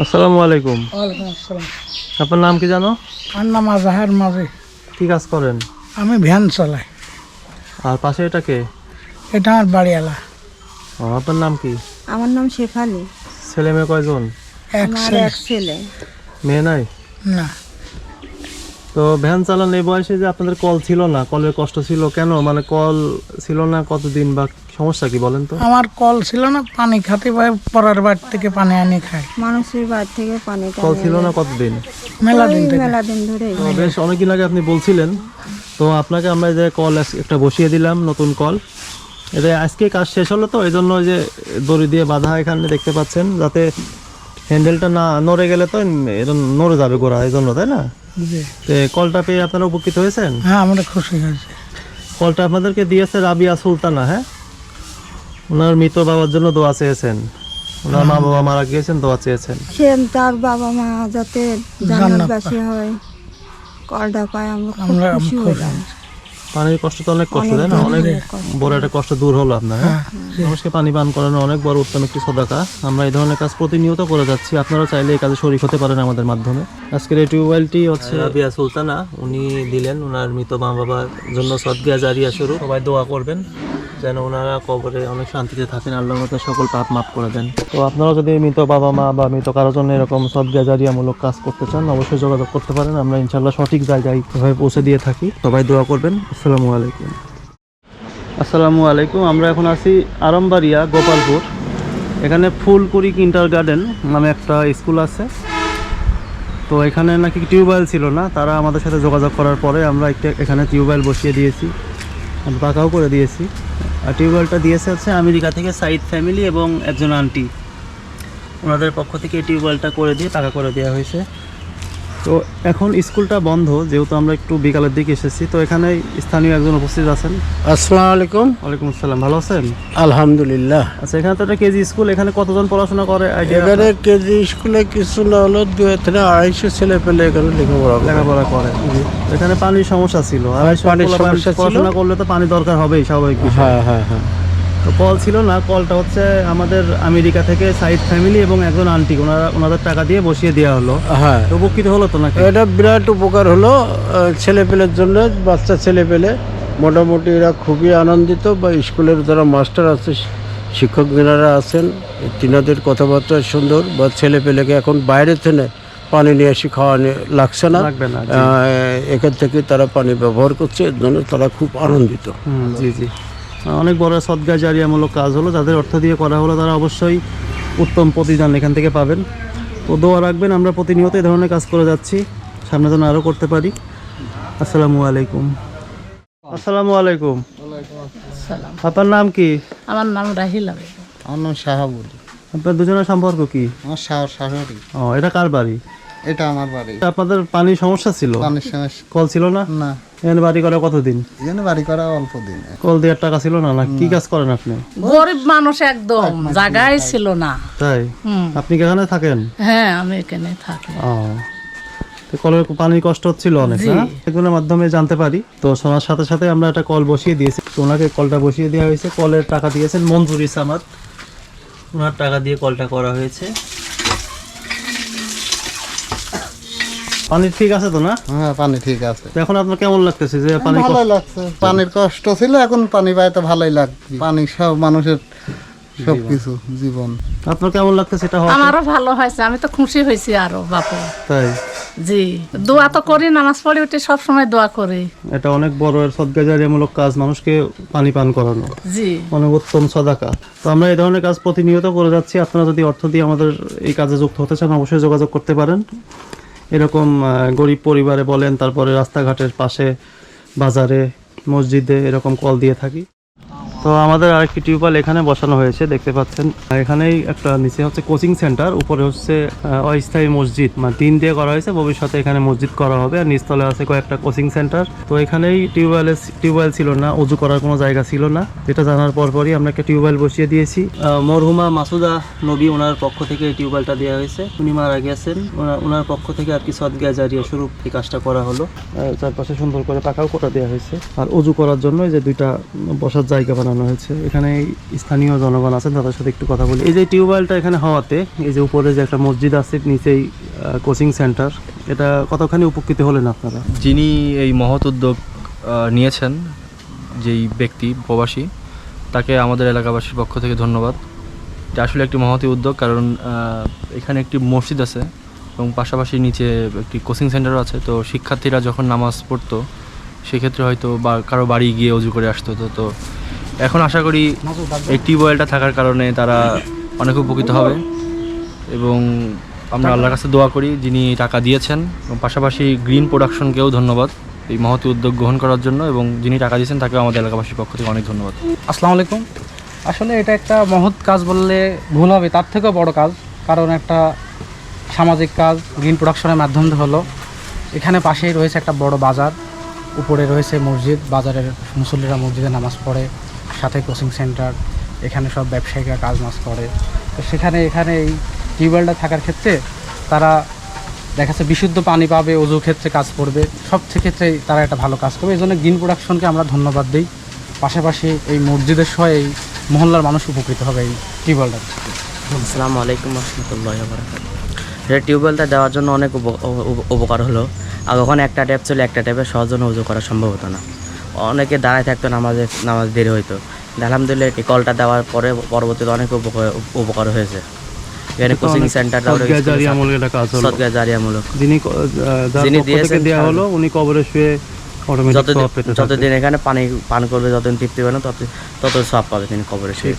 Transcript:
আসসালামু আলাইকুম। ওয়ালাইকুম আসসালাম। আপনার নাম কি জানো? আমার নাম আজহার মাঝি। কি কাজ করেন? আমি ভ্যান চালাই। আর পাশে এটা কে? এটা আমার বাড়িওয়ালা। আপনার নাম কি? আমার নাম শেফালি। ছেলে মেয়ে কয়জন? আমার এক ছেলে। মেয়ে নাই? না, তো ভ্যান চালান এই বয়সে যে আপনাদের কল ছিল না, কলের কষ্ট ছিল কেন? মানে কল ছিল না কতদিন বা সমস্যা কি বলেন তো? আমার কল ছিল না, পানি খাতে পাই পরের বাড়ি থেকে পানি আনি খাই। মানুষের বাড়ি থেকে পানি কল ছিল না কতদিন? মেলা দিন থেকে। মেলা দিন ধরে। তো বেশ অনেকদিন আগে আপনি বলছিলেন, তো আপনাকে আমরা যে কল একটা বসিয়ে দিলাম, নতুন কল। এটা আজকে কাজ শেষ হলো, তো এই জন্য যে দড়ি দিয়ে বাঁধা এখানে দেখতে পাচ্ছেন, যাতে হ্যান্ডেলটা না নড়ে গেলে তো এটা নড়ে যাবে গোড়া, এই জন্য, তাই না? জি। তো কলটা পেয়ে আপনারা উপকৃত হয়েছেন? হ্যাঁ, আমরা খুশি হয়েছি। কলটা আপনাদেরকে দিয়েছে রাবিয়া সুলতানা, হ্যাঁ? ওনার মৃত বাবার জন্য দোয়া চেয়েছেন, ওনার মা বাবা মারা গিয়েছেন, দোয়া চেয়েছেন। সে তার বাবা মা যাতে জান্নাতবাসী হয়, কলটা পায়, আমরা খুব খুশি হলাম। পানির কষ্ট তো অনেক কষ্ট, তাই না? অনেক বড় একটা কষ্ট দূর হলো আপনার, হ্যাঁ? মানুষকে পানি পান করানো অনেক বড় উত্তম একটি সদকা। আমরা এই ধরনের কাজ প্রতিনিয়ত করে যাচ্ছি, আপনারা চাইলে এই কাজে শরীক হতে পারেন আমাদের মাধ্যমে। আজকের এই টিউবওয়েলটি হচ্ছে রাবিয়া সুলতানা, উনি দিলেন ওনার মৃত মা বাবার জন্য সদকা জারিয়া স্বরূপ। সবাই দোয়া করবেন যেন ওনারা কবরে অনেক শান্তিতে থাকেন, আল্লাহর মতো সকল পাপ মাফ করে দেন। তো আপনারা যদি মৃত বাবা মা বা মৃত কারোর জন্য এরকম সদকা জারিয়ামূলক কাজ করতে চান, অবশ্যই যোগাযোগ করতে পারেন। আমরা ইনশাল্লাহ সঠিক জায়গায় এভাবে পৌঁছে দিয়ে থাকি। সবাই দোয়া করবেন। আসসালামু আলাইকুম। আসসালামু আলাইকুম। আমরা এখন আছি আরামবাড়িয়া, গোপালপুর। এখানে ফুলকুড়ি কিন্ডার গার্ডেন নামে একটা স্কুল আছে। তো এখানে নাকি টিউবওয়েল ছিল না, তারা আমাদের সাথে যোগাযোগ করার পরে আমরা এখানে টিউবওয়েল বসিয়ে দিয়েছি, পাকাও করে দিয়েছি। আর টিউবওয়েলটা দিয়েছে হচ্ছে আমেরিকা থেকে সাইদ ফ্যামিলি এবং একজন আন্টি, ওনাদের পক্ষ থেকে এই টিউবওয়েলটা করে দিয়ে পাকা করে দেওয়া হয়েছে। তো এখন স্কুলটা বন্ধ, যেহেতু আমরা একটু বিকালের দিকে এসেছি। তো এখানে স্থানীয় একজন উপস্থিত আছেন। আসসালামু আলাইকুম। ওয়ালাইকুম আসসালাম, ভালো আছেন? আলহামদুলিল্লাহ। আচ্ছা, এখানে তো একটা কেজি স্কুল, এখানে কতজন পড়াশোনা করে আইডিয়া? এখানে কেজি স্কুলে কিছু না হলো 200-250 ছেলে পেলে এখানে লেখাপড়া করে। এখানে পানির সমস্যা ছিল, পানির সমস্যা ছিল। পড়াশোনা করলে তো পানি দরকার হবেই, স্বাভাবিক বিষয়। হ্যাঁ হ্যাঁ হ্যাঁ। তো কল ছিল না, কলটা হচ্ছে আমাদের আমেরিকা থেকে সাইদ ফ্যামিলি এবং একজন আন্টি, ওনাদের টাকা দিয়ে বসিয়ে দেওয়া হলো। হ্যাঁ, তো উপকৃত হলো তো নাকি? এটা বিরাট উপকার হলো ছেলেপেলের জন্য। বাচ্চা ছেলেপেলে মোটামুটি এরা খুবই আনন্দিত, বা স্কুলের যারা মাস্টার আছে, শিক্ষক যারা আছেন, তিনাদের কথাবার্তা সুন্দর। বা ছেলেপেলেকে এখন বাইরে থেকে পানি নিয়ে এসে খাওয়া লাগছে না, এখান থেকে তারা পানি ব্যবহার করছে, এর জন্য তারা খুব আনন্দিত। জি জি, অনেক বড় সদকা জারিয়ামূলক কাজ হলো। যাদের অর্থ দিয়ে করা হলো তারা অবশ্যই উত্তম প্রতিদান এখান থেকে পাবেন। তো দোয়া রাখবেন, আমরা প্রতিনিয়ত এই ধরনের কাজ করে যাচ্ছি, সামনে যেন আরও করতে পারি। আসসালামু আলাইকুম। আসসালামু আলাইকুম। আপনার নাম কি? আমার নাম রাহিলা। আমার নাম শাহাবুল। আপনার দুজনের সম্পর্ক কি? আমার শাশুড়ি। ও, এটা কার বাড়ি? এটা আমার বাড়ি। আপনাদের পানির সমস্যা ছিল? পানির সমস্যা কল ছিল না? না, এখানে বাড়ি করা কতদিন? এখানে বাড়ি করা অল্প দিন। কল দেওয়ার টাকা ছিল না? না, কি কাজ করেন আপনি? গরিব মানুষ, একদম জায়গায় ছিল না। তাই? আপনি কি এখানে থাকেন? হ্যাঁ, আমি এখানে থাকি। ও, তো কলের পানির কষ্ট হচ্ছিল অনেক, না? এগুলোর মাধ্যমে জানতে পারি। তো শোনার সাথে সাথে আমরা একটা কল বসিয়ে দিয়েছি। তো ওনাকে কলটা বসিয়ে দেওয়া হয়েছে। কলের টাকা দিয়েছেন মঞ্জুরি সামাদ, ওনার টাকা দিয়ে কলটা করা হয়েছে। পানি ঠিক আছে তো না? হ্যাঁ, পানি ঠিক আছে। তো এখন আপনার কেমন লাগতেছে যে পানি? ভালোই লাগছে। পানির কষ্ট ছিল, এখন পানি পাইতে ভালোই লাগছে। পানি সব মানুষের সবকিছু জীবন। আপনার কেমন লাগতেছে এটা? আমারও ভালো হয়েছে, আমি তো খুশি হয়েছি আরো বাপু। তাই? জি, দোয়া তো করি, নামাজ পড়ে উঠে সব সময় দোয়া করি। এটা অনেক বড় সদকা জারিয়ামূলক কাজ, মানুষকে পানি পান করানো, জি, অনেক উত্তম সদাকা। তো আমরা এই ধরনের কাজ প্রতিনিয়ত করে যাচ্ছি। আপনারা যদি অর্থ দিয়ে আমাদের এই কাজে যুক্ত হতে চান, অবশ্যই যোগাযোগ করতে পারেন। এরকম গরিব পরিবারে বলেন, তারপরে রাস্তাঘাটের পাশে, বাজারে, মসজিদে এরকম কল দিয়ে থাকি। তো আমাদের আরেকটি টিউবওয়েল এখানে বসানো হয়েছে, দেখতে পাচ্ছেন। এখানেই একটা নিচে হচ্ছে কোচিং সেন্টার, উপরে হচ্ছে অস্থায়ী মসজিদ, মানে টিন দিয়ে করা হয়েছে। ভবিষ্যতে এখানে মসজিদ করা হবে, আর নিচতলে আছে কয়েকটা কোচিং সেন্টার। তো এখানেই টিউবওয়েল ছিল না, উজু করার কোনো জায়গা ছিল না, যেটা জানার পরপরই আমরা একটা টিউবওয়েল বসিয়ে দিয়েছি। মরহুমা মাসুদা নবী, ওনার পক্ষ থেকে এই টিউবওয়েলটা দেওয়া হয়েছে। উনি মারা গেছেন, ওনার পক্ষ থেকে আর কি সদকা জারিয়া স্বরূপ এই কাজটা করা হলো। চারপাশে সুন্দর করে পাকাও করে দেওয়া হয়েছে। আর উজু করার জন্য এই যে দুইটা বসার জায়গা বানানো বানানো হয়েছে। এখানে স্থানীয় জনগণ আছেন, তাদের সাথে একটু কথা বলি। এই যে টিউবওয়েলটা এখানে হওয়াতে, এই যে উপরে যে একটা মসজিদ আছে, নিচেই কোচিং সেন্টার, এটা কতখানি উপকৃত হলেন আপনারা? যিনি এই মহৎ উদ্যোগ নিয়েছেন, যেই ব্যক্তি প্রবাসী, তাকে আমাদের এলাকাবাসীর পক্ষ থেকে ধন্যবাদ। এটা আসলে একটি মহৎ উদ্যোগ, কারণ এখানে একটি মসজিদ আছে এবং পাশাপাশি নিচে একটি কোচিং সেন্টারও আছে। তো শিক্ষার্থীরা যখন নামাজ পড়তো সেক্ষেত্রে হয়তো বা কারো বাড়ি গিয়ে অজু করে আসতে হতো। তো এখন আশা করি এই টিউবওয়েলটা থাকার কারণে তারা অনেক উপকৃত হবে এবং আমরা আল্লাহর কাছে দোয়া করি যিনি টাকা দিয়েছেন, এবং পাশাপাশি গ্রিন প্রোডাকশনকেও ধন্যবাদ এই মহৎ উদ্যোগ গ্রহণ করার জন্য, এবং যিনি টাকা দিয়েছেন তাকেও আমাদের এলাকাবাসীর পক্ষ থেকে অনেক ধন্যবাদ। আসসালামু আলাইকুম। আসলে এটা একটা মহৎ কাজ বললে ভুল হবে, তার থেকেও বড় কাজ, কারণ একটা সামাজিক কাজ গ্রিন প্রোডাকশনের মাধ্যমে হলো। এখানে পাশেই রয়েছে একটা বড় বাজার, উপরে রয়েছে মসজিদ, বাজারের মুসল্লিরা মসজিদে নামাজ পড়ে, সাথে কোচিং সেন্টার, এখানে সব ব্যবসায়িকরা কাজ মাজ করে। তো এখানে এই টিউবওয়েলটা থাকার ক্ষেত্রে তারা দেখা যাচ্ছে বিশুদ্ধ পানি পাবে, অজু ক্ষেত্রে কাজ করবে, সব ক্ষেত্রেই তারা একটা ভালো কাজ করবে। এই জন্য গ্রিন প্রোডাকশনকে আমরা ধন্যবাদ দিই। পাশাপাশি এই মসজিদের সহ এই মহল্লার মানুষ উপকৃত হবে এই টিউবওয়েলটা। আসসালামু আলাইকুম রহমতুল্লাহ বারাকাতুহু। এটা টিউবওয়েলটা দেওয়ার জন্য অনেক উপকার হলো। আর ওখানে একটা ট্যাপ ছিল, একটা ট্যাপে সহজনে উজু করা সম্ভব হতো না, অনেকে দাঁড়ায় থাকতো, নামাজ দেরি হইতো। আলহামদুলিল্লাহ এই কলটা দেওয়ার পরে পরবর্তীতে অনেক উপকার হয়েছে। এখানে কোচিং সেন্টারটা সদকা জারিয়ামূলক, যিনি দিয়েছেন দেওয়া হলো, উনি কবরে শুয়ে যতদিন এখানে পানি পান করবে, যতদিন তৃপ্তি পাবে না তত সওয়াব পাবে তিনি কবরে শুয়ে।